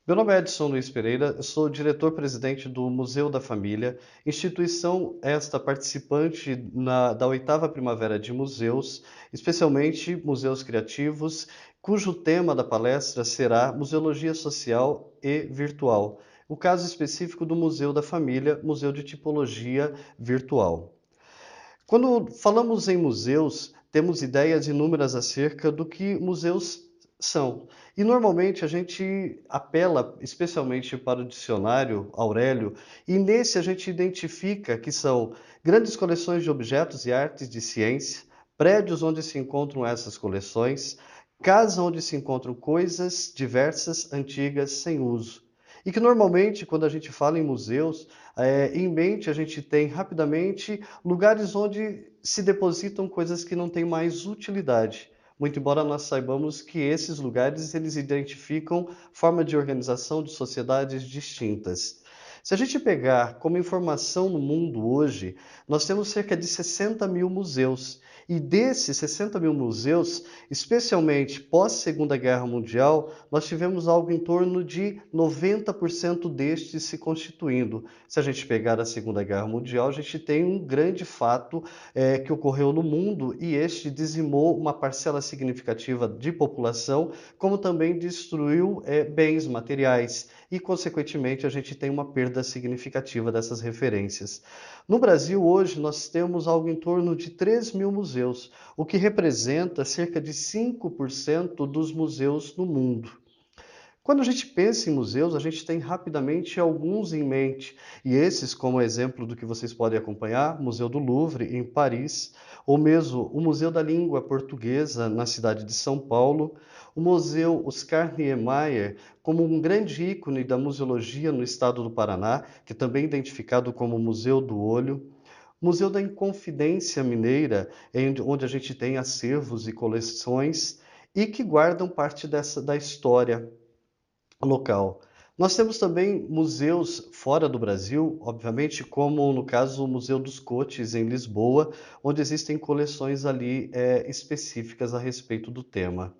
Meu nome é Edson Luiz Pereira, eu sou diretor-presidente do Museu da Família, instituição esta participante da oitava Primavera de Museus, especialmente museus criativos, cujo tema da palestra será Museologia Social e Virtual. O caso específico do Museu da Família, Museu de Tipologia Virtual. Quando falamos em museus, temos ideias inúmeras acerca do que museus são. E normalmente a gente apela especialmente para o dicionário Aurélio, e nesse a gente identifica que são grandes coleções de objetos e artes de ciência, prédios onde se encontram essas coleções, casas onde se encontram coisas diversas, antigas, sem uso. E que normalmente, quando a gente fala em museus, em mente a gente tem rapidamente lugares onde se depositam coisas que não têm mais utilidade. Muito embora nós saibamos que esses lugares eles identificam forma de organização de sociedades distintas. Se a gente pegar como informação no mundo hoje, nós temos cerca de 60 mil museus. E desses 60 mil museus, especialmente pós-Segunda Guerra Mundial, nós tivemos algo em torno de 90% destes se constituindo. Se a gente pegar a Segunda Guerra Mundial, a gente tem um grande fato que ocorreu no mundo e este dizimou uma parcela significativa de população, como também destruiu bens materiais e, consequentemente, a gente tem uma perda significativa dessas referências. No Brasil, hoje, nós temos algo em torno de 3 mil museus, o que representa cerca de 5% dos museus no mundo. Quando a gente pensa em museus, a gente tem rapidamente alguns em mente, e esses, como exemplo do que vocês podem acompanhar, Museu do Louvre, em Paris, ou mesmo o Museu da Língua Portuguesa, na cidade de São Paulo, o Museu Oscar Niemeyer, como um grande ícone da museologia no estado do Paraná, que também é identificado como Museu do Olho, Museu da Inconfidência Mineira, onde a gente tem acervos e coleções, e que guardam parte da história local. Nós temos também museus fora do Brasil, obviamente, como no caso o Museu dos Coches, em Lisboa, onde existem coleções ali específicas a respeito do tema.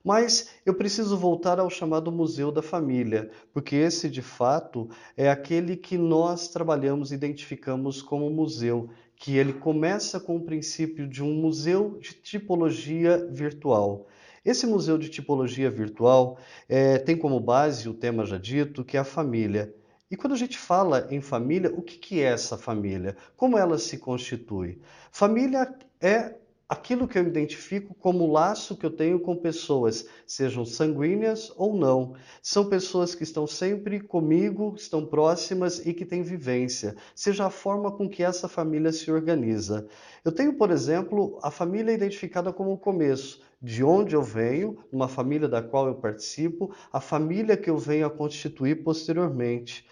Mas eu preciso voltar ao chamado Museu da Família, porque esse, de fato, é aquele que nós trabalhamos e identificamos como museu, que ele começa com o princípio de um museu de tipologia virtual. Esse museu de tipologia virtual tem como base o tema já dito, que é a família. E quando a gente fala em família, o que é essa família? Como ela se constitui? Família é aquilo que eu identifico como o laço que eu tenho com pessoas, sejam sanguíneas ou não. São pessoas que estão sempre comigo, estão próximas e que têm vivência, seja a forma com que essa família se organiza. Eu tenho, por exemplo, a família identificada como o começo, de onde eu venho, uma família da qual eu participo, a família que eu venho a constituir posteriormente.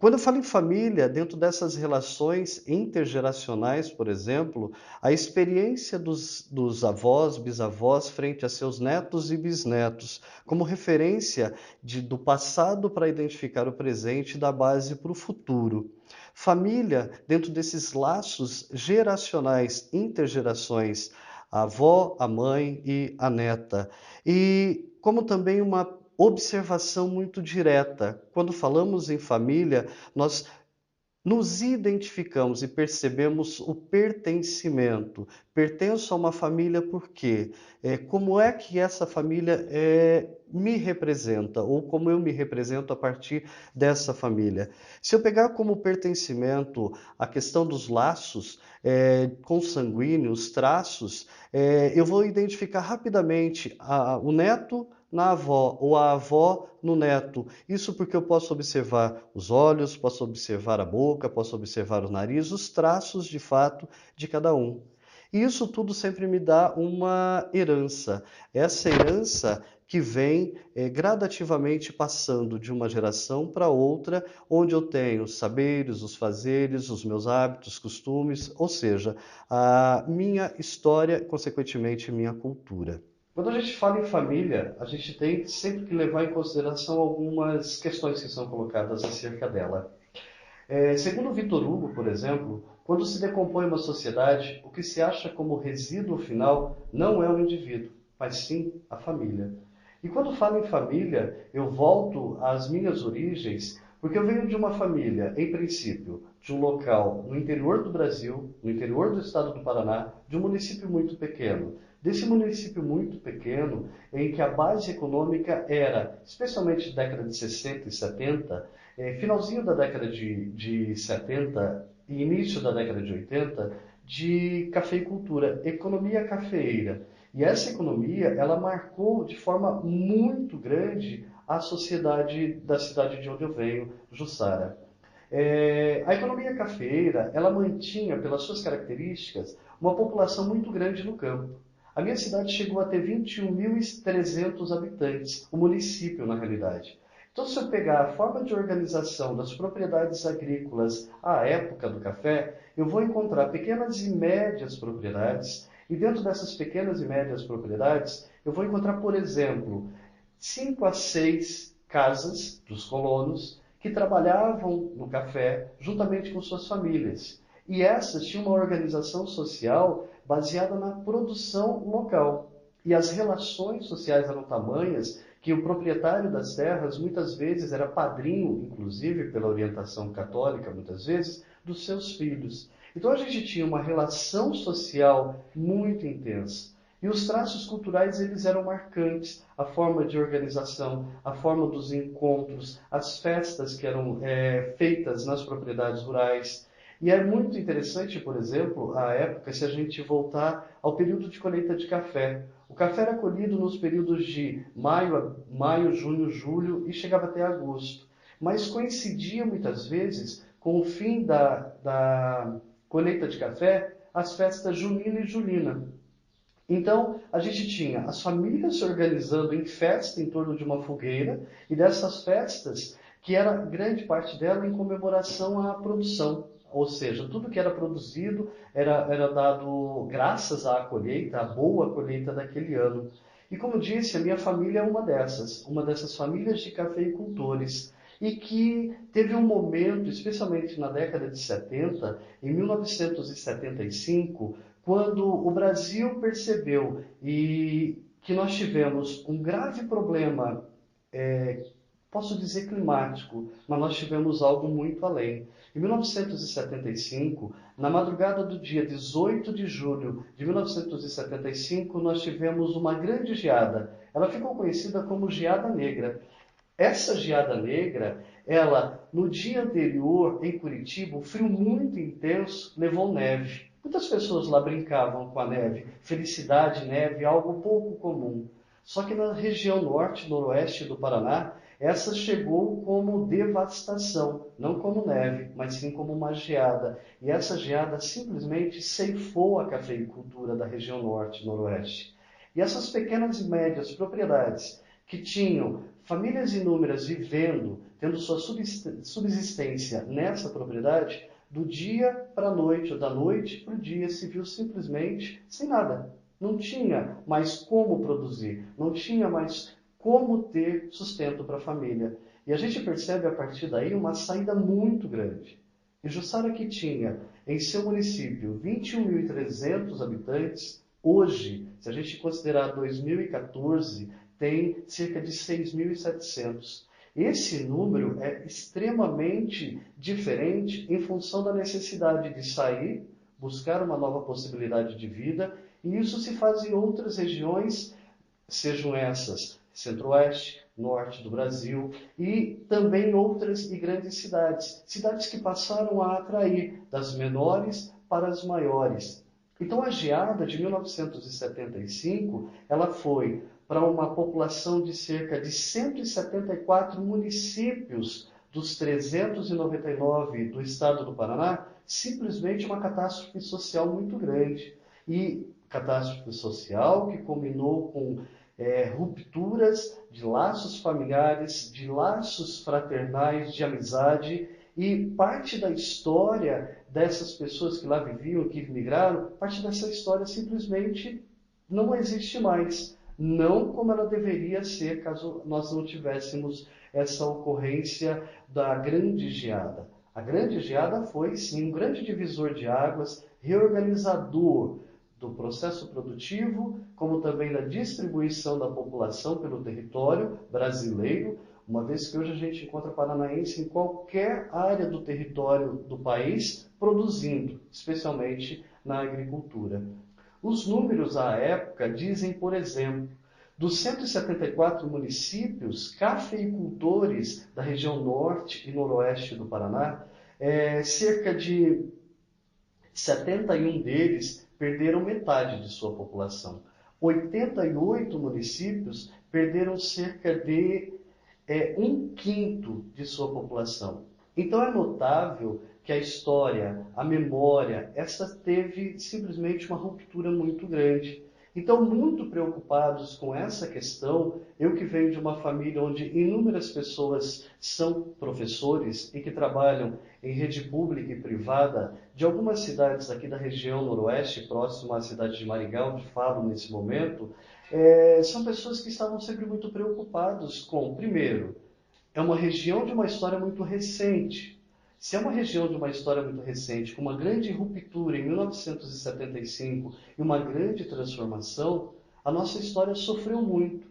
Quando eu falo em família, dentro dessas relações intergeracionais, por exemplo, a experiência dos avós, bisavós, frente a seus netos e bisnetos, como referência do passado para identificar o presente e da base para o futuro. Família, dentro desses laços geracionais, intergerações, a avó, a mãe e a neta. E como também uma observação muito direta. Quando falamos em família, nós nos identificamos e percebemos o pertencimento. Pertenço a uma família por quê? Como é que essa família me representa? Ou como eu me represento a partir dessa família? Se eu pegar como pertencimento a questão dos laços consanguíneos, traços, eu vou identificar rapidamente o neto na avó ou a avó no neto. Isso porque eu posso observar os olhos, posso observar a boca, posso observar o nariz, os traços de fato de cada um. E isso tudo sempre me dá uma herança. Essa herança que vem gradativamente passando de uma geração para outra, onde eu tenho os saberes, os fazeres, os meus hábitos, costumes, ou seja, a minha história, consequentemente, minha cultura. Quando a gente fala em família, a gente tem sempre que levar em consideração algumas questões que são colocadas acerca dela. Segundo Victor Hugo, por exemplo, quando se decompõe uma sociedade, o que se acha como resíduo final não é o indivíduo, mas sim a família. E quando falo em família, eu volto às minhas origens, porque eu venho de uma família, em princípio, de um local no interior do Brasil, no interior do estado do Paraná, de um município muito pequeno. Desse município muito pequeno, em que a base econômica era, especialmente na década de 60 e 70, finalzinho da década de 70 e início da década de 80, de cafeicultura, economia cafeeira. E essa economia, ela marcou de forma muito grande a sociedade da cidade de onde eu venho, Jussara. A economia cafeeira, ela mantinha, pelas suas características, uma população muito grande no campo. A minha cidade chegou a ter 21.300 habitantes, o município, na realidade. Então, se eu pegar a forma de organização das propriedades agrícolas à época do café, eu vou encontrar pequenas e médias propriedades, e dentro dessas pequenas e médias propriedades, eu vou encontrar, por exemplo, 5 a 6 casas dos colonos que trabalhavam no café juntamente com suas famílias. E essas tinham uma organização social baseada na produção local. E as relações sociais eram tamanhas que o proprietário das terras muitas vezes era padrinho, inclusive pela orientação católica, muitas vezes, dos seus filhos. Então a gente tinha uma relação social muito intensa. E os traços culturais eles eram marcantes, a forma de organização, a forma dos encontros, as festas que eram feitas nas propriedades rurais. E é muito interessante, por exemplo, a época, se a gente voltar ao período de colheita de café. O café era colhido nos períodos de maio, junho, julho e chegava até agosto. Mas coincidia muitas vezes com o fim da colheita de café as festas junina e julina. Então, a gente tinha as famílias se organizando em festa em torno de uma fogueira, e dessas festas, que era grande parte dela em comemoração à produção. Ou seja, tudo que era produzido era dado graças à colheita, à boa colheita daquele ano. E como disse, a minha família é uma dessas famílias de cafeicultores, e que teve um momento, especialmente na década de 70, em 1975, quando o Brasil percebeu que nós tivemos um grave problema, posso dizer climático, mas nós tivemos algo muito além. Em 1975, na madrugada do dia 18 de julho de 1975, nós tivemos uma grande geada. Ela ficou conhecida como Geada Negra. Essa geada negra, ela, no dia anterior, em Curitiba, um frio muito intenso levou neve. Muitas pessoas lá brincavam com a neve. Felicidade, neve, algo pouco comum. Só que na região norte e noroeste do Paraná, essa chegou como devastação, não como neve, mas sim como uma geada. E essa geada simplesmente ceifou a cafeicultura da região norte e noroeste. E essas pequenas e médias propriedades que tinham famílias inúmeras vivendo, tendo sua subsistência nessa propriedade, do dia para a noite, ou da noite para o dia, se viu simplesmente sem nada. Não tinha mais como produzir, não tinha mais como ter sustento para a família. E a gente percebe a partir daí uma saída muito grande. E Jussara, que tinha em seu município 21.300 habitantes, hoje, se a gente considerar 2014, tem cerca de 6.700. Esse número é extremamente diferente em função da necessidade de sair, buscar uma nova possibilidade de vida, e isso se faz em outras regiões, sejam essas centro-oeste, norte do Brasil, e também outras e grandes cidades. Cidades que passaram a atrair das menores para as maiores. Então a geada de 1975, ela foi para uma população de cerca de 174 municípios dos 399 do estado do Paraná, simplesmente uma catástrofe social muito grande. E catástrofe social que culminou com rupturas de laços familiares, de laços fraternais, de amizade, e parte da história dessas pessoas que lá viviam, que migraram, parte dessa história simplesmente não existe mais. Não como ela deveria ser caso nós não tivéssemos essa ocorrência da grande geada. A grande geada foi, sim, um grande divisor de águas, reorganizador do processo produtivo, como também da distribuição da população pelo território brasileiro, uma vez que hoje a gente encontra paranaense em qualquer área do território do país produzindo, especialmente na agricultura. Os números à época dizem, por exemplo, dos 174 municípios cafeicultores da região norte e noroeste do Paraná, cerca de 71 deles perderam metade de sua população. 88 municípios perderam cerca de um quinto de sua população. Então é notável que a história, a memória, essa teve simplesmente uma ruptura muito grande. Então, muito preocupados com essa questão, eu que venho de uma família onde inúmeras pessoas são professores e que trabalham em rede pública e privada, de algumas cidades aqui da região noroeste, próximo à cidade de Maringá, onde falo nesse momento, são pessoas que estavam sempre muito preocupados com, primeiro, é uma região de uma história muito recente. Se é uma região de uma história muito recente, com uma grande ruptura em 1975 e uma grande transformação, a nossa história sofreu muito.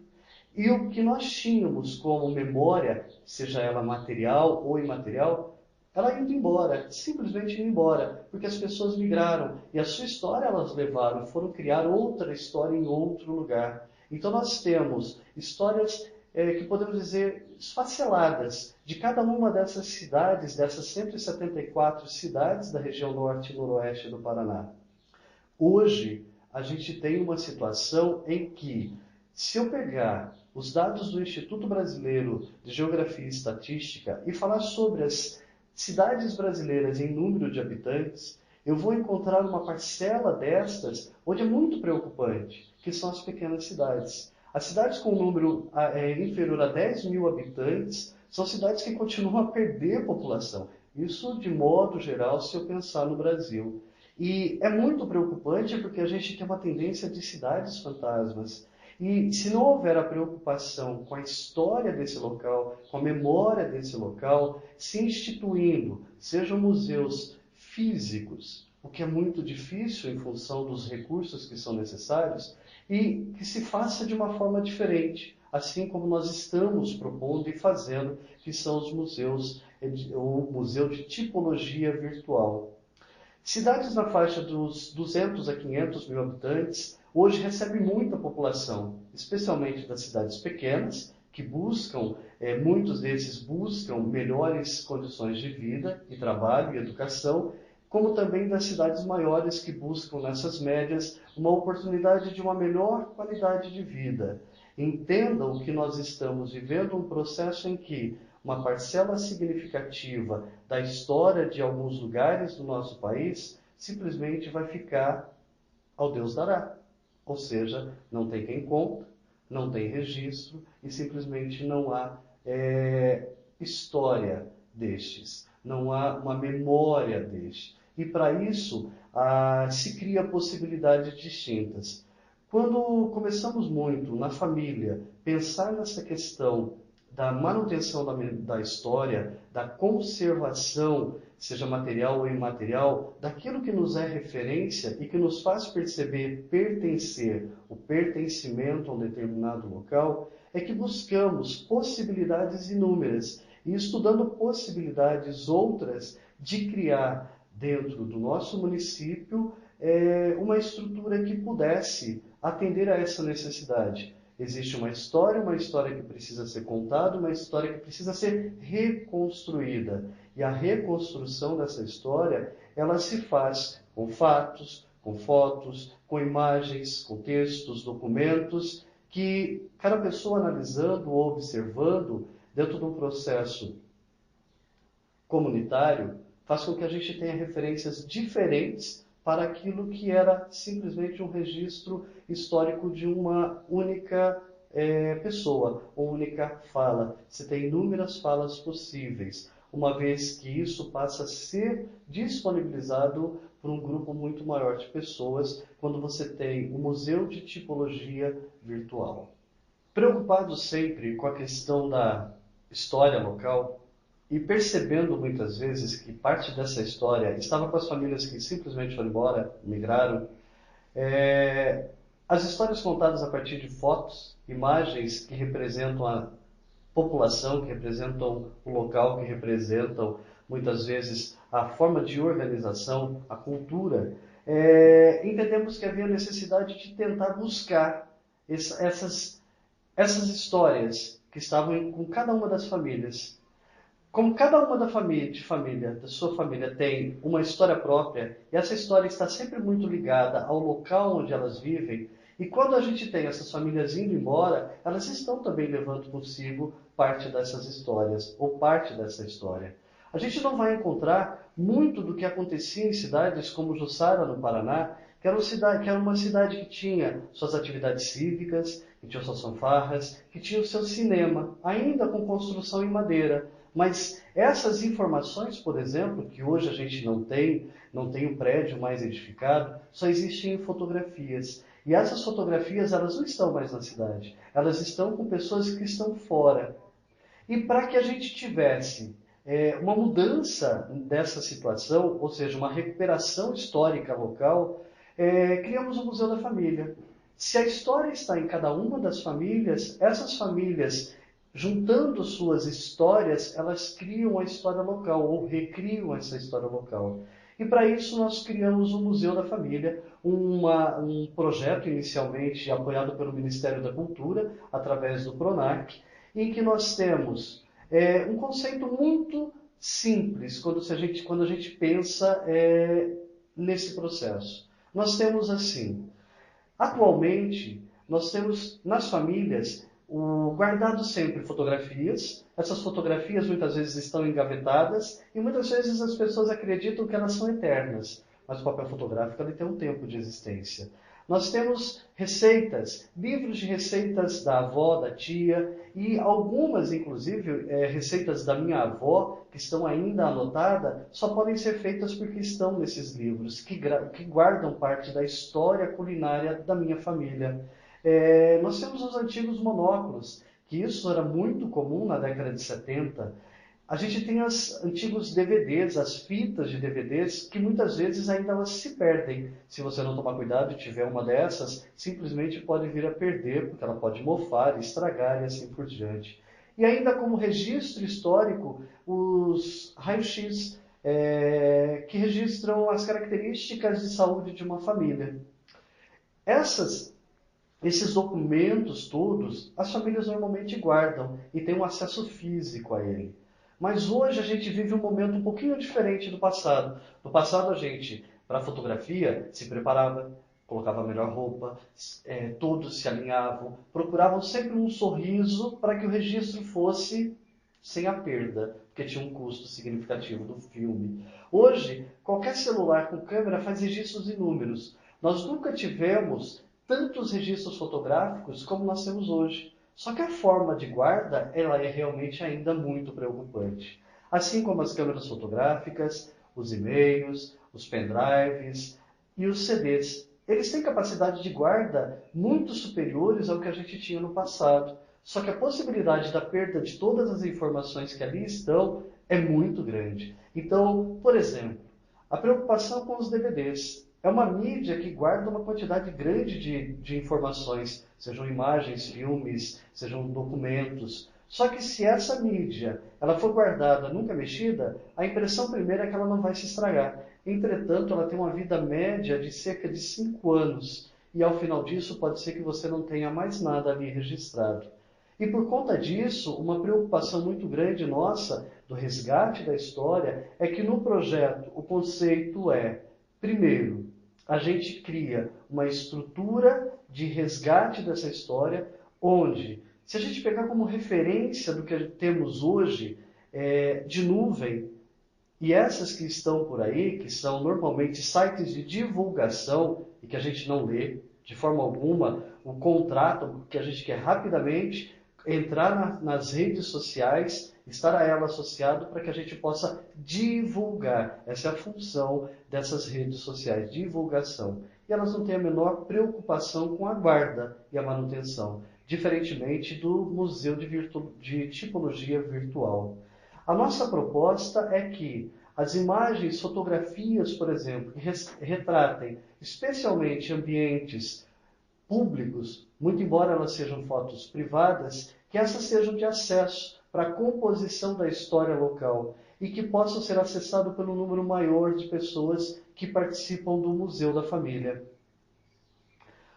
E o que nós tínhamos como memória, seja ela material ou imaterial, ela indo embora, simplesmente indo embora, porque as pessoas migraram e a sua história elas levaram, foram criar outra história em outro lugar. Então nós temos histórias que podemos dizer esfaceladas de cada uma dessas cidades, dessas 174 cidades da região norte e noroeste do Paraná. Hoje, a gente tem uma situação em que, se eu pegar os dados do Instituto Brasileiro de Geografia e Estatística e falar sobre as cidades brasileiras em número de habitantes, eu vou encontrar uma parcela destas onde é muito preocupante, que são as pequenas cidades. As cidades com um número inferior a 10 mil habitantes são cidades que continuam a perder população. Isso de modo geral, se eu pensar no Brasil. E é muito preocupante porque a gente tem uma tendência de cidades fantasmas. E se não houver a preocupação com a história desse local, com a memória desse local, se instituindo, sejam museus físicos, o que é muito difícil em função dos recursos que são necessários, e que se faça de uma forma diferente, assim como nós estamos propondo e fazendo, que são os museus, o Museu de Tipologia Virtual. Cidades na faixa dos 200 a 500 mil habitantes hoje recebem muita população, especialmente das cidades pequenas, que buscam, muitos desses buscam melhores condições de vida e trabalho e educação, como também das cidades maiores que buscam nessas médias uma oportunidade de uma melhor qualidade de vida. Entendam que nós estamos vivendo um processo em que uma parcela significativa da história de alguns lugares do nosso país simplesmente vai ficar ao Deus dará. Ou seja, não tem quem conta, não tem registro e simplesmente não há história destes, não há uma memória destes. E para isso se cria possibilidades distintas. Quando começamos muito na família pensar nessa questão da manutenção da história, da conservação, seja material ou imaterial, daquilo que nos é referência e que nos faz perceber pertencer, o pertencimento a um determinado local, é que buscamos possibilidades inúmeras e estudando possibilidades outras de criar dentro do nosso município uma estrutura que pudesse atender a essa necessidade. Existe uma história que precisa ser contada, uma história que precisa ser reconstruída. E a reconstrução dessa história, ela se faz com fatos, com fotos, com imagens, com textos, documentos, que cada pessoa analisando ou observando dentro de um processo comunitário, faz com que a gente tenha referências diferentes para aquilo que era simplesmente um registro histórico de uma única pessoa, uma única fala. Você tem inúmeras falas possíveis, uma vez que isso passa a ser disponibilizado por um grupo muito maior de pessoas quando você tem o Museu de Tipologia Virtual. Preocupado sempre com a questão da história local, e percebendo muitas vezes que parte dessa história estava com as famílias que simplesmente foram embora, migraram, As histórias contadas a partir de fotos, imagens que representam a população, que representam o local, que representam muitas vezes a forma de organização, a cultura, entendemos que havia necessidade de tentar buscar essas histórias que estavam com cada uma das famílias. Como cada uma da sua família tem uma história própria, e essa história está sempre muito ligada ao local onde elas vivem, e quando a gente tem essas famílias indo embora, elas estão também levando consigo parte dessas histórias, ou parte dessa história. A gente não vai encontrar muito do que acontecia em cidades como Jussara, no Paraná, que era uma cidade que tinha suas atividades cívicas, que tinha suas fanfarras, que tinha o seu cinema, ainda com construção em madeira. Mas essas informações, por exemplo, que hoje a gente não tem um prédio mais edificado, só existem em fotografias. E essas fotografias, elas não estão mais na cidade, elas estão com pessoas que estão fora. E para que a gente tivesse uma mudança dessa situação, ou seja, uma recuperação histórica local, criamos o Museu da Família. Se a história está em cada uma das famílias, essas famílias, juntando suas histórias, elas criam a história local, ou recriam essa história local. E para isso nós criamos o Museu da Família, um projeto inicialmente apoiado pelo Ministério da Cultura, através do PRONAC, em que nós temos um conceito muito simples quando a gente pensa nesse processo. Nós temos assim, atualmente, nós temos nas famílias guardado sempre fotografias. Essas fotografias muitas vezes estão engavetadas e muitas vezes as pessoas acreditam que elas são eternas, mas o papel fotográfico ele tem um tempo de existência. Nós temos receitas, livros de receitas da avó, da tia e algumas, inclusive, receitas da minha avó, que estão ainda anotadas, só podem ser feitas porque estão nesses livros, que guardam parte da história culinária da minha família. Nós temos os antigos monóculos, que isso era muito comum na década de 70. A gente tem os antigos DVDs, as fitas de DVDs, que muitas vezes ainda elas se perdem. Se você não tomar cuidado e tiver uma dessas, simplesmente pode vir a perder, porque ela pode mofar, estragar e assim por diante. E ainda como registro histórico, os raios-x, que registram as características de saúde de uma família. Esses documentos todos, as famílias normalmente guardam e têm um acesso físico a ele. Mas hoje a gente vive um momento um pouquinho diferente do passado. No passado a gente, para a fotografia, se preparava, colocava a melhor roupa, todos se alinhavam, procuravam sempre um sorriso para que o registro fosse sem a perda, porque tinha um custo significativo do filme. Hoje, qualquer celular com câmera faz registros inúmeros. Nós nunca tivemos tantos registros fotográficos como nós temos hoje. Só que a forma de guarda, ela é realmente ainda muito preocupante. Assim como as câmeras fotográficas, os e-mails, os pendrives e os CDs. Eles têm capacidade de guarda muito superiores ao que a gente tinha no passado. Só que a possibilidade da perda de todas as informações que ali estão é muito grande. Então, por exemplo, a preocupação com os DVDs. É uma mídia que guarda uma quantidade grande de informações, sejam imagens, filmes, sejam documentos. Só que se essa mídia ela for guardada, nunca mexida, a impressão primeira é que ela não vai se estragar. Entretanto, ela tem uma vida média de cerca de 5 anos. E ao final disso, pode ser que você não tenha mais nada ali registrado. E por conta disso, uma preocupação muito grande nossa, do resgate da história, é que no projeto o conceito é, primeiro, a gente cria uma estrutura de resgate dessa história, onde, se a gente pegar como referência do que temos hoje, de nuvem, e essas que estão por aí, que são normalmente sites de divulgação, e que a gente não lê de forma alguma, o contrato, que a gente quer rapidamente entrar nas redes sociais, estar a ela associado para que a gente possa divulgar. Essa é a função dessas redes sociais, divulgação. E elas não têm a menor preocupação com a guarda e a manutenção, diferentemente do Museu de Tipologia Virtual. A nossa proposta é que As imagens, fotografias, por exemplo, que retratem especialmente ambientes públicos, muito embora elas sejam fotos privadas, que essas sejam de acesso para a composição da história local e que possam ser acessadas pelo número maior de pessoas que participam do Museu da Família.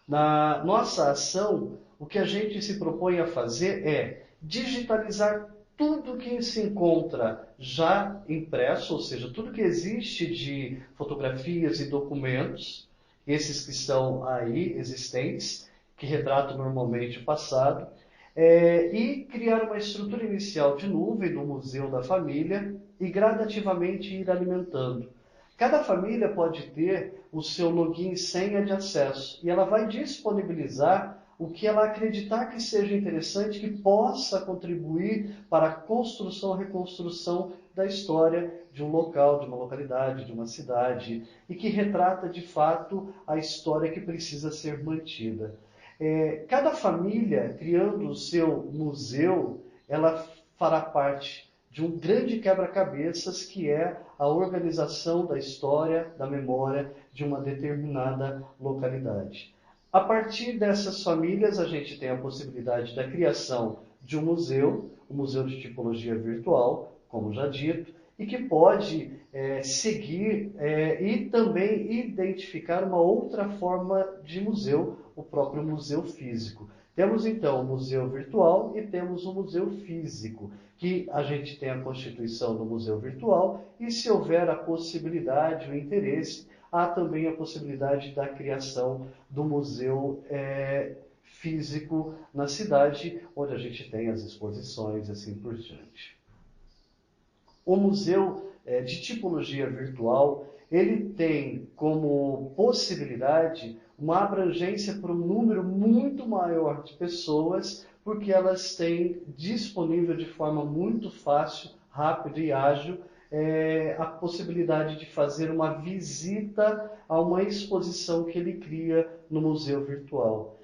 Na nossa ação, o que a gente se propõe a fazer é digitalizar tudo que se encontra já impresso, ou seja, tudo que existe de fotografias e documentos, esses que estão aí existentes, que retratam normalmente o passado, e criar uma estrutura inicial de nuvem do Museu da Família e gradativamente ir alimentando. Cada família pode ter o seu login e senha de acesso e ela vai disponibilizar o que ela acreditar que seja interessante, que possa contribuir para a construção e reconstrução da história de um local, de uma localidade, de uma cidade, e que retrata de fato a história que precisa ser mantida. Cada família, criando o seu museu, ela fará parte de um grande quebra-cabeças que é a organização da história, da memória de uma determinada localidade. A partir dessas famílias, a gente tem a possibilidade da criação de um museu de tipologia virtual, como já dito, e que pode seguir e também identificar uma outra forma de museu, o próprio museu físico. Temos então o museu virtual e temos o museu físico, que a gente tem a constituição do museu virtual e, se houver a possibilidade, o interesse, há também a possibilidade da criação do museu físico na cidade, onde a gente tem as exposições e assim por diante. O museu de tipologia virtual, ele tem como possibilidade uma abrangência para um número muito maior de pessoas, porque elas têm disponível de forma muito fácil, rápida e ágil a possibilidade de fazer uma visita a uma exposição que ele cria no museu virtual.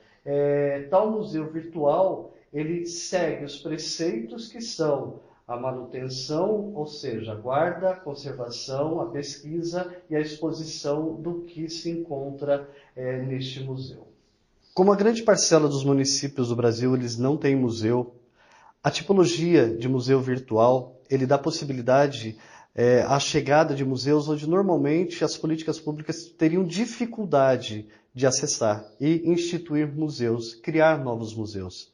Tal museu virtual, ele segue os preceitos que são a manutenção, ou seja, a guarda, a conservação, a pesquisa e a exposição do que se encontra neste museu. Como a grande parcela dos municípios do Brasil eles não têm museu, a tipologia de museu virtual ele dá possibilidade à chegada de museus onde normalmente as políticas públicas teriam dificuldade de acessar e instituir museus, criar novos museus.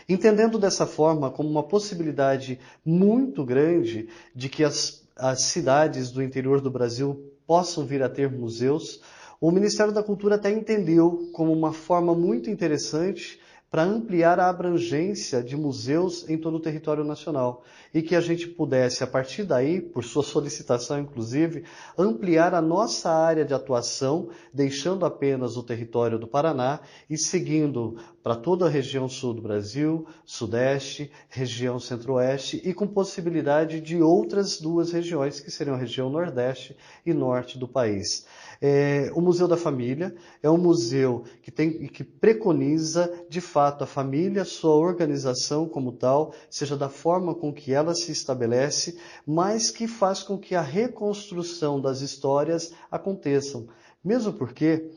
Entendendo dessa forma como uma possibilidade muito grande de que as cidades do interior do Brasil possam vir a ter museus, o Ministério da Cultura até entendeu como uma forma muito interessante para ampliar a abrangência de museus em todo o território nacional e que a gente pudesse, a partir daí, por sua solicitação inclusive, ampliar a nossa área de atuação, deixando apenas o território do Paraná e seguindo para toda a região sul do Brasil, sudeste, região centro-oeste e com possibilidade de outras duas regiões, que seriam a região nordeste e norte do país. O Museu da Família é um museu que preconiza, de fato, a família, sua organização como tal, seja da forma com que ela se estabelece, mas que faz com que a reconstrução das histórias aconteçam. Mesmo porque,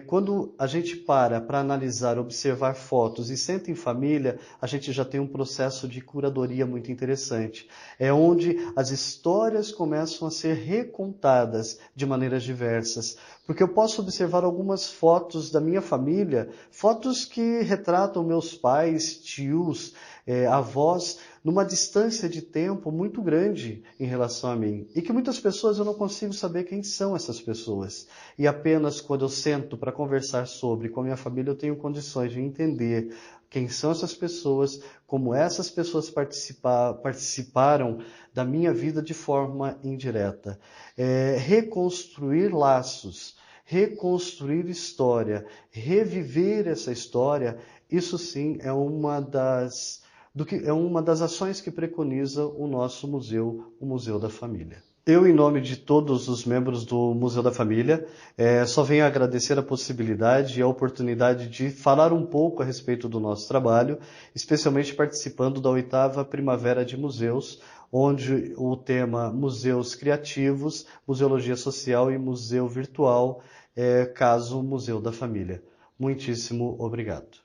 quando a gente para analisar, observar fotos e senta em família, a gente já tem um processo de curadoria muito interessante. É onde as histórias começam a ser recontadas de maneiras diversas. Porque eu posso observar algumas fotos da minha família, fotos que retratam meus pais, tios, avós, numa distância de tempo muito grande em relação a mim. E que muitas pessoas eu não consigo saber quem são essas pessoas. E apenas quando eu sento para conversar sobre com a minha família, eu tenho condições de entender quem são essas pessoas, como essas pessoas participaram da minha vida de forma indireta. Reconstruir laços, reconstruir história, reviver essa história, isso sim é uma das ações que preconiza o nosso museu, o Museu da Família. Eu, em nome de todos os membros do Museu da Família, só venho agradecer a possibilidade e a oportunidade de falar um pouco a respeito do nosso trabalho, especialmente participando da 8ª Primavera de Museus, onde o tema Museus Criativos, Museologia Social e Museu Virtual é caso Museu da Família. Muitíssimo obrigado.